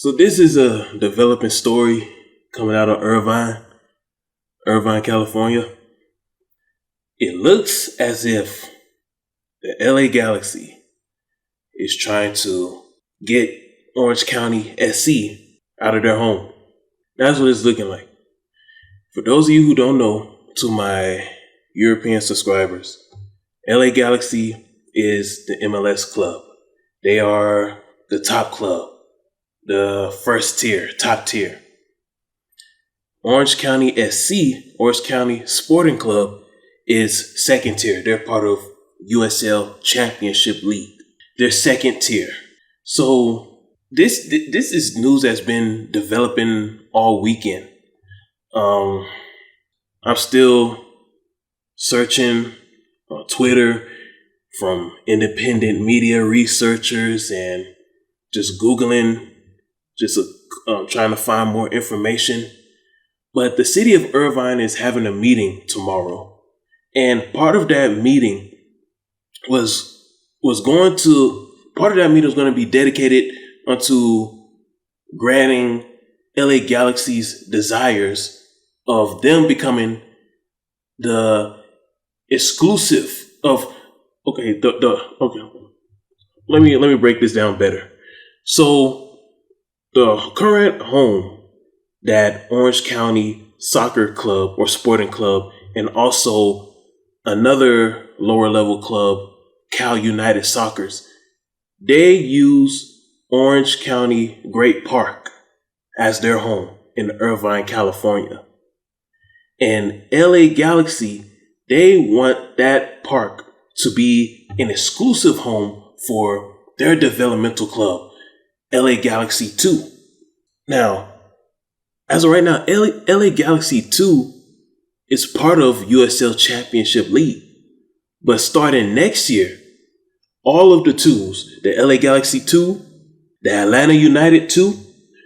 So this is a developing story coming out of Irvine, California. It looks as if the LA Galaxy is trying to get Orange County SC out of their home. That's what it's looking like. For those of you who don't know, to my European subscribers, LA Galaxy is the MLS club. They are the top club, the first tier, top tier. Orange County SC, Orange County Sporting Club, is second tier. They're part of USL Championship League. They're second tier. So this is news that's been developing all weekend. I'm still searching on Twitter from independent media researchers and just Googling, trying to find more information. But the city of Irvine is having a meeting tomorrow. And part of that meeting was going to be dedicated unto granting LA Galaxy's desires of them becoming the exclusive of let me break this down better. So the current home that Orange County Soccer Club or Sporting Club and also another lower level club, Cal United Soccers, they use Orange County Great Park as their home in Irvine, California. And LA Galaxy, they want that park to be an exclusive home for their developmental club, LA Galaxy 2. Now, as of right now, LA Galaxy 2 is part of USL Championship League. But starting next year, all of the twos, the LA Galaxy 2, the Atlanta United 2,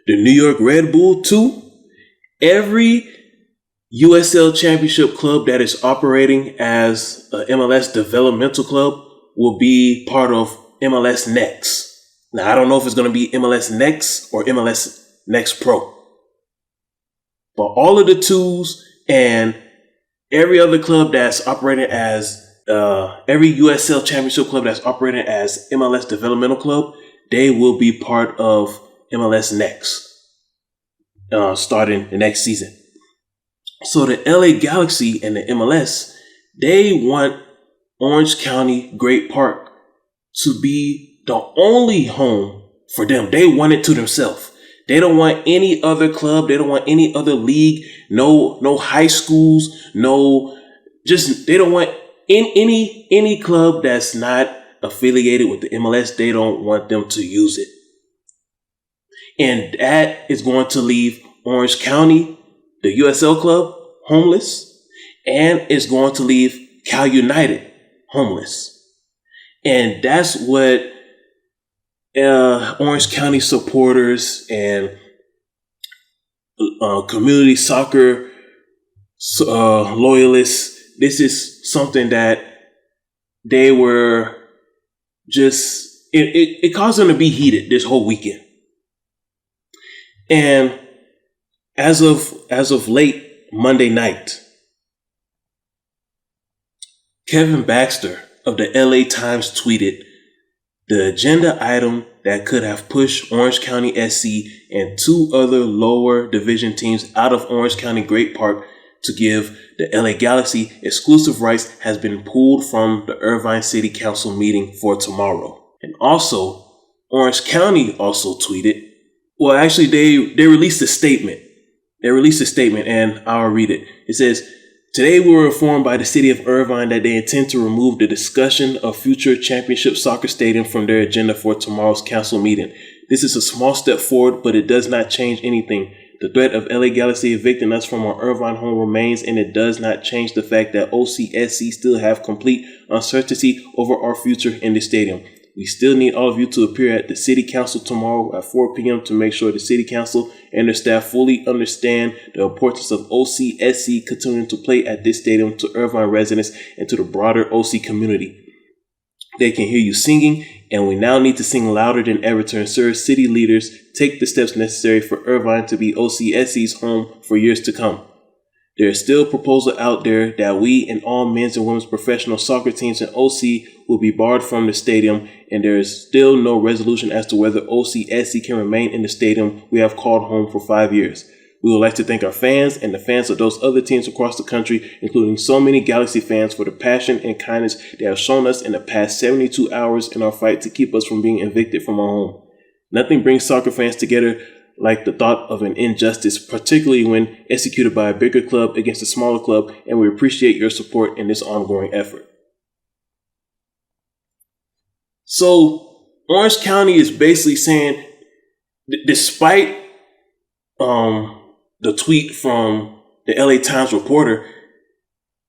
the New York Red Bull 2, every USL Championship club that is operating as a MLS developmental club will be part of MLS Next. Now, I don't know if it's going to be MLS Next or MLS Next Pro. But all of the twos and every other club that's operating as every USL Championship club that's operating as MLS Developmental Club, they will be part of MLS Next starting the next season. So the LA Galaxy and the MLS, they want Orange County Great Park to be the only home for them. They want it to themselves. They don't want any other club. They don't want any other league. No high schools. They don't want any club that's not affiliated with the MLS. They don't want them to use it. And that is going to leave Orange County, the USL club, homeless. And it's going to leave Cal United homeless. And that's what Orange County supporters and community soccer loyalists, this is something that they were just, it caused them to be heated this whole weekend. And as of late Monday night, Kevin Baxter of the LA Times tweeted, "The agenda item that could have pushed Orange County SC and two other lower division teams out of Orange County Great Park to give the LA Galaxy exclusive rights has been pulled from the Irvine City Council meeting for tomorrow." And also, Orange County also tweeted, well, actually, they released a statement. And I'll read it. It says, "Today we were informed by the city of Irvine that they intend to remove the discussion of future championship soccer stadium from their agenda for tomorrow's council meeting. This is a small step forward, but it does not change anything. The threat of LA Galaxy evicting us from our Irvine home remains, and it does not change the fact that OCSC still have complete uncertainty over our future in the stadium. We still need all of you to appear at the City Council tomorrow at 4 p.m. to make sure the City Council and their staff fully understand the importance of OCSC continuing to play at this stadium to Irvine residents and to the broader OC community. They can hear you singing and we now need to sing louder than ever to ensure city leaders take the steps necessary for Irvine to be OCSC's home for years to come. There is still a proposal out there that we and all men's and women's professional soccer teams in OC will be barred from the stadium, and there is still no resolution as to whether OCSC can remain in the stadium we have called home for 5 years. We would like to thank our fans and the fans of those other teams across the country, including so many Galaxy fans, for the passion and kindness they have shown us in the past 72 hours in our fight to keep us from being evicted from our home. Nothing brings soccer fans together like the thought of an injustice, particularly when executed by a bigger club against a smaller club, and we appreciate your support in this ongoing effort. So Orange County is basically saying, despite the tweet from the LA Times reporter,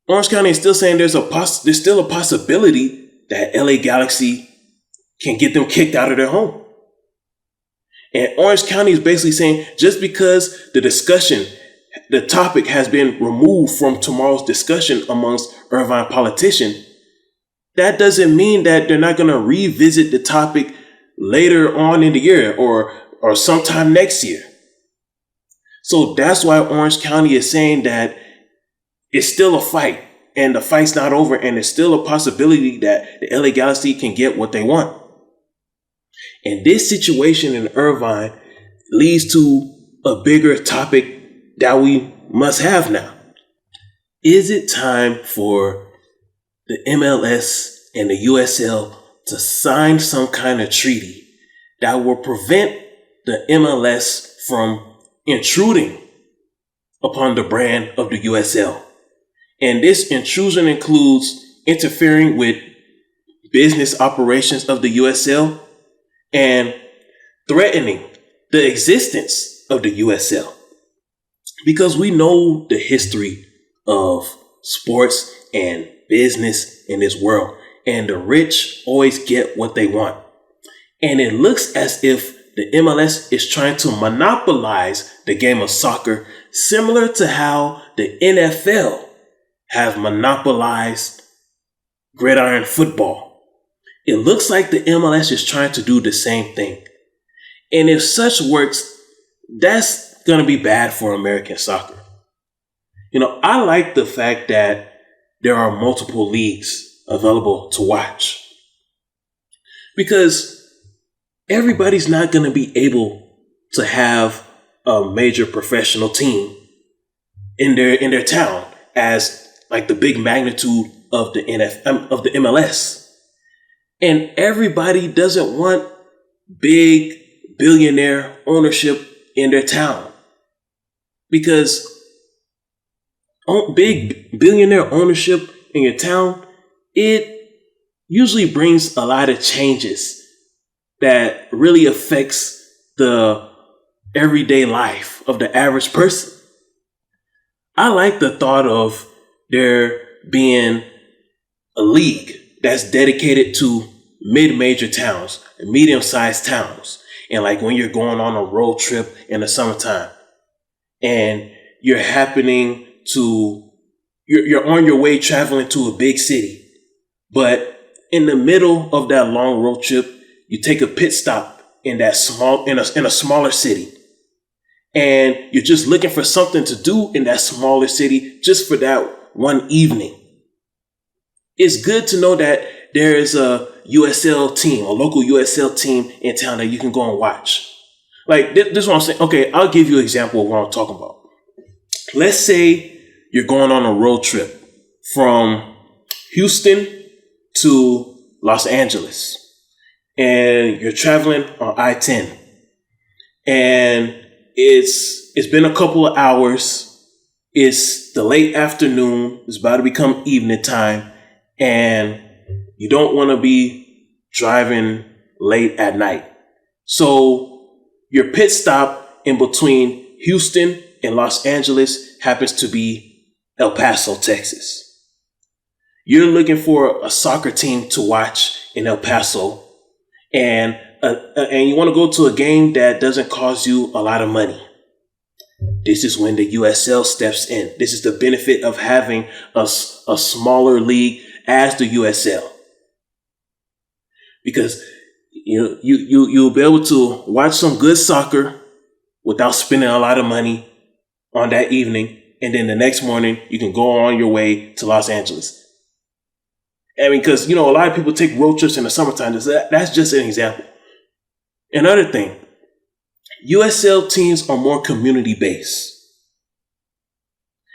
Orange County is still saying there's still a possibility that LA Galaxy can get them kicked out of their home. And Orange County is basically saying just because the topic has been removed from tomorrow's discussion amongst Irvine politicians, that doesn't mean that they're not going to revisit the topic later on in the year or sometime next year. So that's why Orange County is saying that it's still a fight and the fight's not over, and there's still a possibility that the LA Galaxy can get what they want. And this situation in Irvine leads to a bigger topic that we must have now. Is it time for the MLS and the USL to sign some kind of treaty that will prevent the MLS from intruding upon the brand of the USL? And this intrusion includes interfering with business operations of the USL and threatening the existence of the USL. Because we know the history of sports and business in this world, and the rich always get what they want. And it looks as if the MLS is trying to monopolize the game of soccer, similar to how the NFL have monopolized gridiron football. It looks like the MLS is trying to do the same thing. And if such works, that's going to be bad for American soccer. I like the fact that there are multiple leagues available to watch, because everybody's not going to be able to have a major professional team in their town as like the big magnitude of the MLS. And everybody doesn't want big billionaire ownership in their town, because big billionaire ownership in your town, it usually brings a lot of changes that really affects the everyday life of the average person. I like the thought of there being a league that's dedicated to mid-major towns, medium-sized towns. And like when you're going on a road trip in the summertime and you're on your way traveling to a big city, but in the middle of that long road trip, you take a pit stop in a smaller city, and you're just looking for something to do in that smaller city just for that one evening. It's good to know that there is a USL team, a local USL team in town that you can go and watch. Like this is what I'm saying. Okay, I'll give you an example of what I'm talking about. Let's say you're going on a road trip from Houston to Los Angeles, and you're traveling on I-10, and it's been a couple of hours. It's the late afternoon. It's about to become evening time, and you don't want to be driving late at night. So your pit stop in between Houston and Los Angeles happens to be El Paso, Texas. You're looking for a soccer team to watch in El Paso, and you want to go to a game that doesn't cost you a lot of money. This is when the USL steps in. This is the benefit of having a smaller league as the USL. Because You'll be able to watch some good soccer without spending a lot of money on that evening, and then the next morning you can go on your way to Los Angeles. I mean, because a lot of people take road trips in the summertime. That's just an example. Another thing, USL teams are more community based.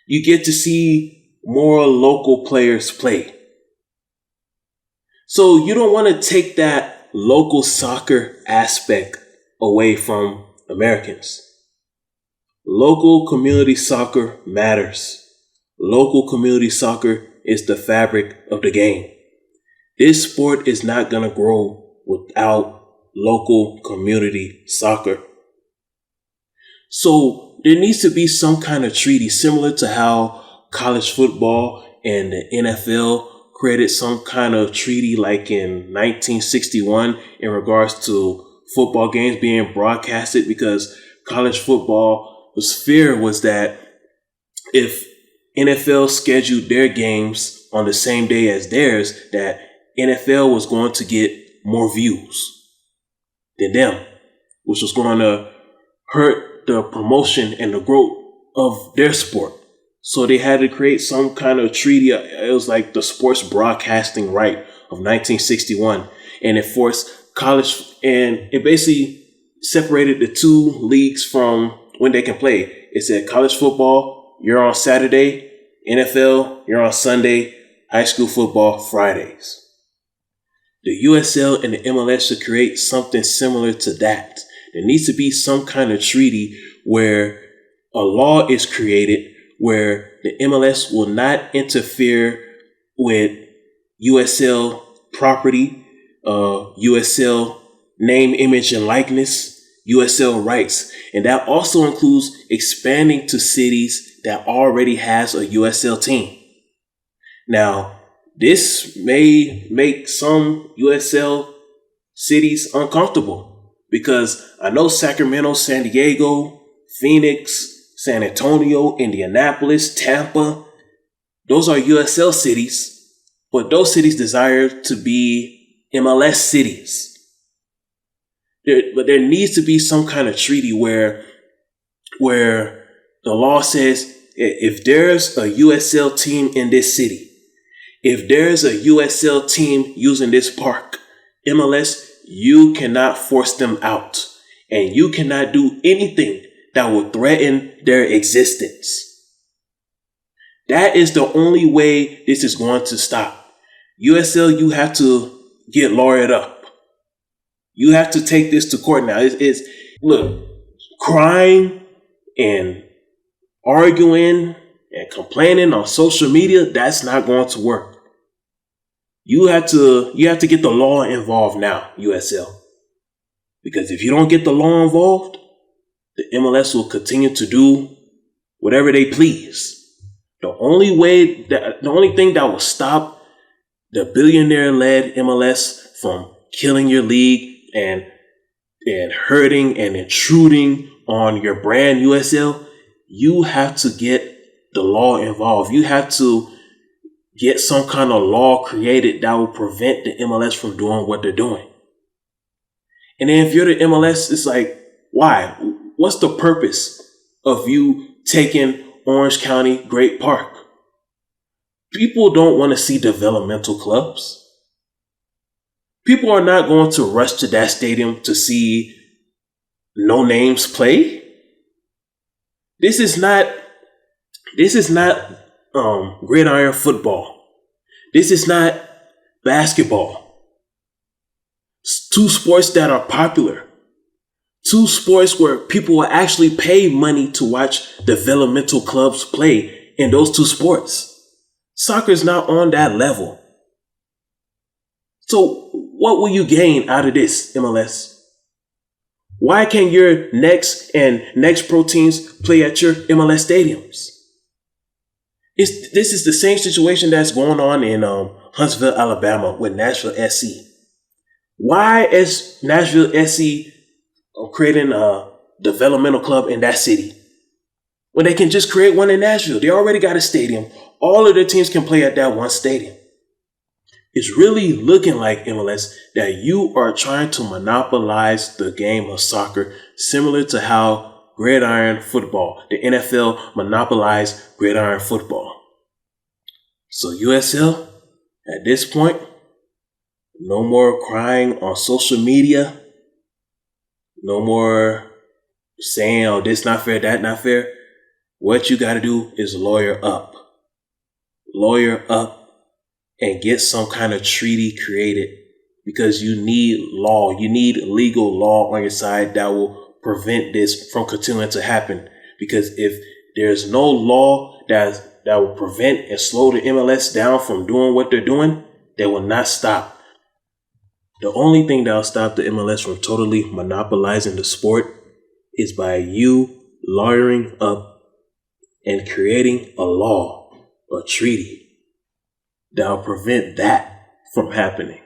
You get to see more local players play. So you don't want to take that local soccer aspect away from Americans. Local community soccer matters. Local community soccer is the fabric of the game. This sport is not going to grow without local community soccer. So there needs to be some kind of treaty similar to how college football and the NFL created some kind of treaty like in 1961 in regards to football games being broadcasted, because college football's fear was that if NFL scheduled their games on the same day as theirs, that NFL was going to get more views than them, which was going to hurt the promotion and the growth of their sport. So they had to create some kind of treaty. It was like the Sports Broadcasting Right of 1961. And it forced college, and it basically separated the two leagues from when they can play. It said college football, you're on Saturday. NFL, you're on Sunday. High school football, Fridays. The USL and the MLS should create something similar to that. There needs to be some kind of treaty where a law is created where the MLS will not interfere with USL property, USL name, image, and likeness, USL rights. And that also includes expanding to cities that already has a USL team. Now, this may make some USL cities uncomfortable because I know Sacramento, San Diego, Phoenix, San Antonio, Indianapolis, Tampa, those are USL cities, but those cities desire to be MLS cities. But there needs to be some kind of treaty where the law says if there's a USL team in this city, if there's a USL team using this park, MLS, you cannot force them out, and you cannot do anything that will threaten their existence. That is the only way this is going to stop. USL, you have to get lawyered up. You have to take this to court now. Look, crying and arguing and complaining on social media, that's not going to work. You have to get the law involved now, USL. Because if you don't get the law involved, the MLS will continue to do whatever they please. The only thing that will stop the billionaire-led MLS from killing your league and hurting and intruding on your brand USL, you have to get the law involved. You have to get some kind of law created that will prevent the MLS from doing what they're doing. And then if you're the MLS, it's like, why? What's the purpose of you taking Orange County Great Park? People don't want to see developmental clubs. People are not going to rush to that stadium to see no names play. This is not gridiron football. This is not basketball. It's two sports that are popular. Two sports where people will actually pay money to watch developmental clubs play in those two sports. Soccer is not on that level. So what will you gain out of this, MLS? Why can't your next pro teams play at your MLS stadiums? This is the same situation that's going on in Huntsville, Alabama with Nashville SC. Why is Nashville SC creating a developmental club in that city when they can just create one in Nashville? They already got a stadium. All of their teams can play at that one stadium. It's really looking like, MLS, that you are trying to monopolize the game of soccer, similar to how gridiron football, the NFL, monopolized gridiron football. So USL, at this point, no more crying on social media. No more saying, oh, this not fair, that not fair. What you got to do is lawyer up. Lawyer up and get some kind of treaty created, because you need law. You need legal law on your side that will prevent this from continuing to happen. Because if there's no law that will prevent and slow the MLS down from doing what they're doing, they will not stop. The only thing that will stop the MLS from totally monopolizing the sport is by you lawyering up and creating a law, a treaty that will prevent that from happening.